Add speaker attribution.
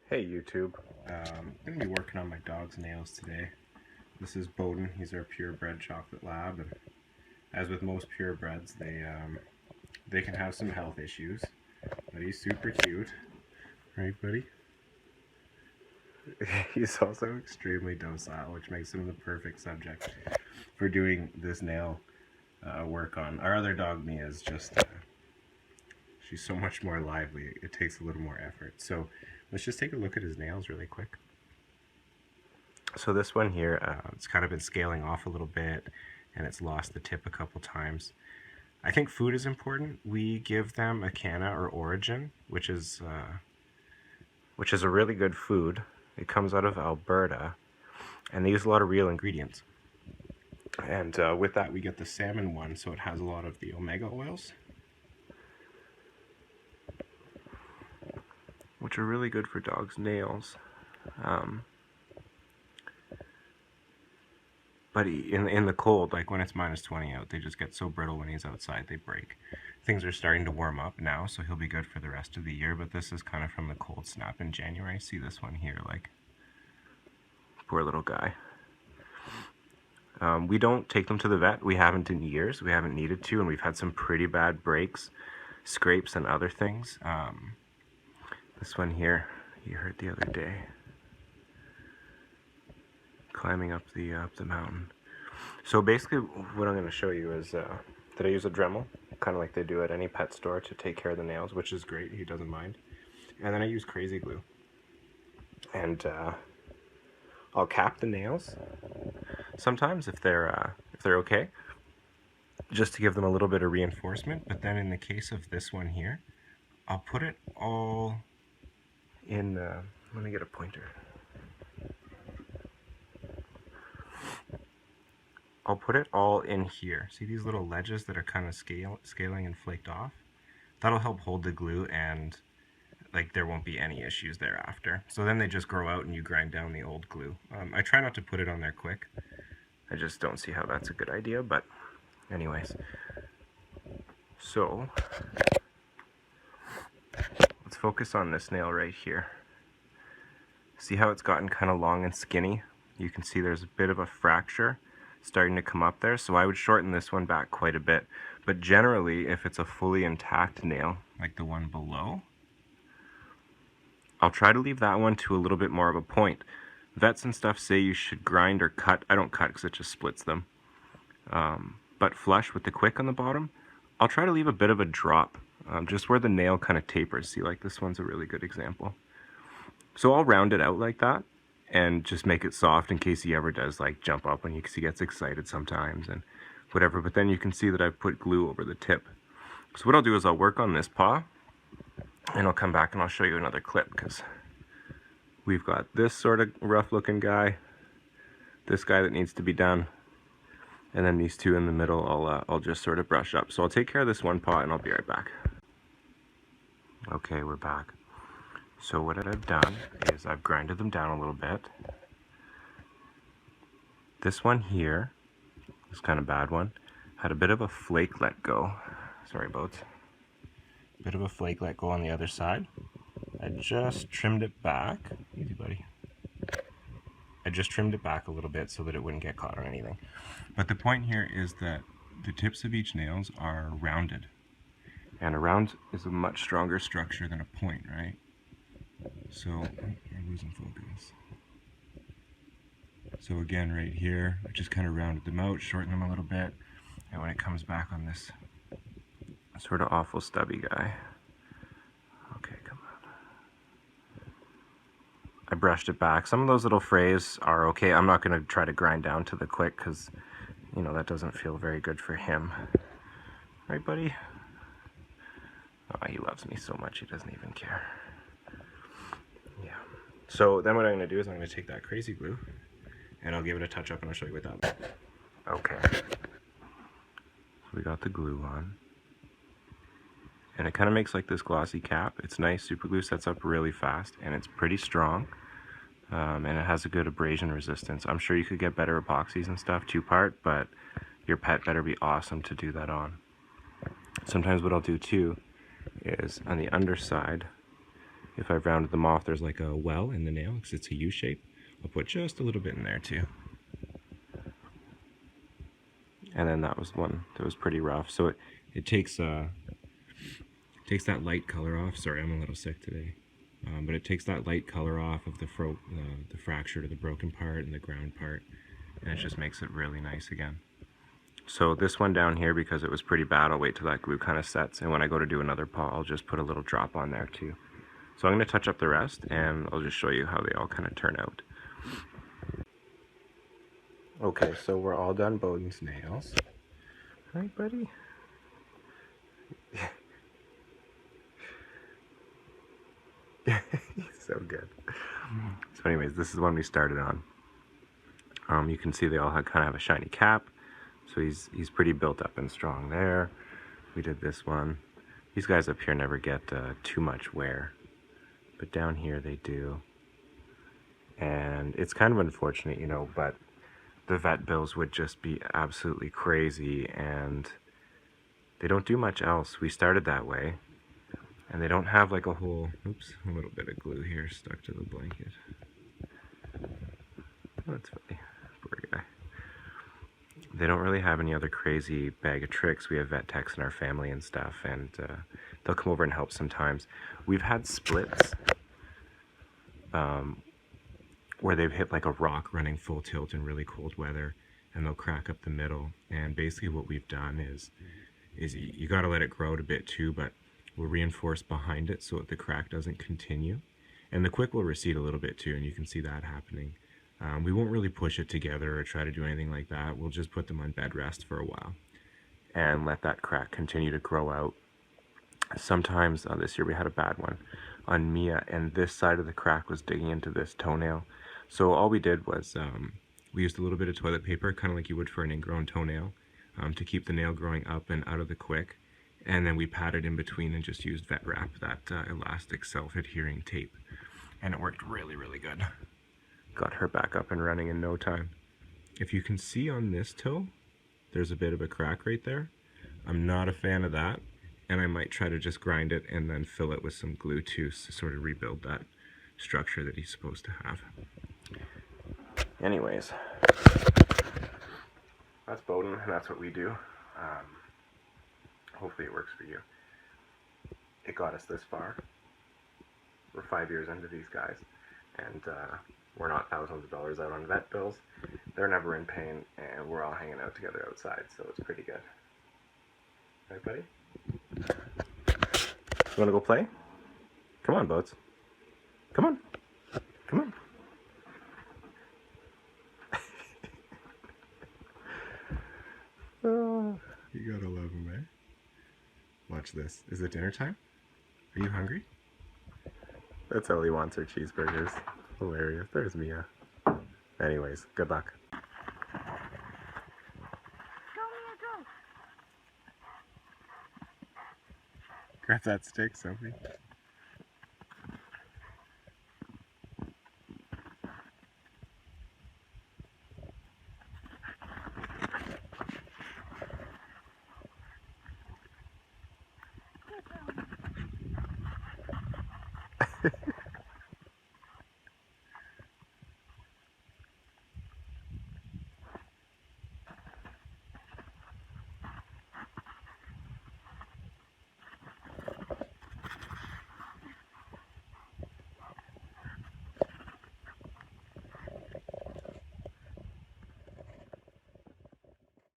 Speaker 1: Hey YouTube, I'm going to be working on my dog's nails today. This is Bowden, he's our purebred chocolate lab, and as with most purebreds, they can have some health issues, but he's super cute, right buddy? He's also extremely docile, which makes him the perfect subject for doing this nail work on. Our other dog, Mia, is just, she's so much more lively, it takes a little more effort. So let's just take a look at his nails really quick. So this one here, it's kind of been scaling off a little bit and it's lost the tip a couple times. I think food is important. We give them a Canna or Origin, which is a really good food. It comes out of Alberta and they use a lot of real ingredients. And with that we get the salmon one, so it has a lot of the omega oils, which are really good for dogs' nails. But in the cold, like when it's -20 out, they just get so brittle when he's outside, they break. Things are starting to warm up now, so he'll be good for the rest of the year, but this is kind of from the cold snap in January. See this one here, like, poor little guy. We don't take them to the vet. We haven't in years. We haven't needed to, and we've had some pretty bad breaks, scrapes, and other things. This one here, he hurt the other day, climbing up the mountain. So basically what I'm going to show you is that I use a Dremel, kind of like they do at any pet store, to take care of the nails, which is great. He doesn't mind. And then I use crazy glue. And I'll cap the nails sometimes if they're okay, just to give them a little bit of reinforcement. But then in the case of this one here, I'll put it all in, let me get a pointer. I'll put it all in here. See these little ledges that are kind of scaling and flaked off? That'll help hold the glue, and like there won't be any issues thereafter. So then they just grow out and you grind down the old glue. I try not to put it on there quick. I just don't see how that's a good idea, but anyways. So let's focus on this nail right here. See how it's gotten kind of long and skinny? You can see there's a bit of a fracture starting to come up there, so I would shorten this one back quite a bit. But generally, if it's a fully intact nail, like the one below, I'll try to leave that one to a little bit more of a point. Vets and stuff say you should grind or cut. I don't cut because it just splits them. But flush with the quick on the bottom, I'll try to leave a bit of a drop, just where the nail kind of tapers. See, like this one's a really good example. So I'll round it out like that and just make it soft in case he ever does like jump up when he gets excited sometimes and whatever. But then you can see that I've put glue over the tip. So what I'll do is I'll work on this paw and I'll come back and I'll show you another clip, because we've got this sort of rough looking guy, this guy that needs to be done, and then these two in the middle I'll just sort of brush up. So I'll take care of this one paw and I'll be right back. Okay, we're back. So what I've done is I've grinded them down a little bit. This one here, this kind of bad one, had a bit of a flake let go. Sorry, boats. Bit of a flake let go on the other side. I just trimmed it back. Easy, buddy. I just trimmed it back a little bit so that it wouldn't get caught on anything. But the point here is that the tips of each nails are rounded. And a round is a much stronger structure than a point, right? So, I'm losing focus. So again, right here, I just kind of rounded them out, shortened them a little bit, and when it comes back on this sort of awful stubby guy, okay, come on. I brushed it back. Some of those little frays are okay. I'm not going to try to grind down to the quick because, you know, that doesn't feel very good for him. Right, buddy? Oh, he loves me so much he doesn't even care. Yeah. So then what I'm going to do is I'm going to take that crazy glue and I'll give it a touch up and I'll show you what that looks like. Okay. So we got the glue on. And it kind of makes like this glossy cap. It's nice. Super glue sets up really fast and it's pretty strong. And it has a good abrasion resistance. I'm sure you could get better epoxies and stuff, 2-part, but your pet better be awesome to do that on. Sometimes what I'll do too is on the underside If I've rounded them off, there's like a well in the nail because it's a U shape. I'll put just a little bit in there too. And then that was one that was pretty rough. So it takes that light color off. Sorry, I'm a little sick today. But it takes that light color off of the fractured or the broken part and the ground part, and it just makes it really nice again. So this one down here, because it was pretty bad, I'll wait till that glue kind of sets, and when I go to do another paw, I'll just put a little drop on there too. So I'm going to touch up the rest, and I'll just show you how they all kind of turn out. Okay, so we're all done Bowden's nails. Hi, buddy. He's so good. So anyways, this is one we started on. You can see they all kind of have a shiny cap. So he's pretty built up and strong there. We did this one. These guys up here never get too much wear, but down here they do. And it's kind of unfortunate, you know, but the vet bills would just be absolutely crazy, and they don't do much else. We started that way, and they don't have like a whole, oops, a little bit of glue here stuck to the blanket. Oh, that's funny. Poor guy. They don't really have any other crazy bag of tricks. We have vet techs in our family and stuff, and they'll come over and help sometimes. We've had splits where they've hit like a rock running full tilt in really cold weather, and they'll crack up the middle. And basically what we've done is you got to let it grow out a bit too, but we'll reinforce behind it so that the crack doesn't continue. And the quick will recede a little bit too, and you can see that happening. We won't really push it together or try to do anything like that. We'll just put them on bed rest for a while and let that crack continue to grow out. Sometimes this year we had a bad one on Mia, and this side of the crack was digging into this toenail. So all we did was we used a little bit of toilet paper, kind of like you would for an ingrown toenail, to keep the nail growing up and out of the quick. And then we patted in between and just used vet wrap, that elastic self-adhering tape. And it worked really, really good. Got her back up and running in no time. If you can see on this toe, there's a bit of a crack right there. I'm not a fan of that, and I might try to just grind it and then fill it with some glue too to sort of rebuild that structure that he's supposed to have. Anyways, that's Bowden, and that's what we do. Hopefully it works for you. It got us this far. We're 5 years into these guys, and we're not thousands of dollars out on vet bills. They're never in pain, and we're all hanging out together outside, so it's pretty good. Right, buddy? You want to go play? Come on, Boats. Come on. Come on. Oh, you gotta love him, eh? Watch this. Is it dinner time? Are you hungry? That's all he wants, are cheeseburgers. Hilarious. There's Mia. Anyways, good luck.
Speaker 2: Go, Mia, go.
Speaker 1: Grab that stick, Sophie.
Speaker 2: Good girl.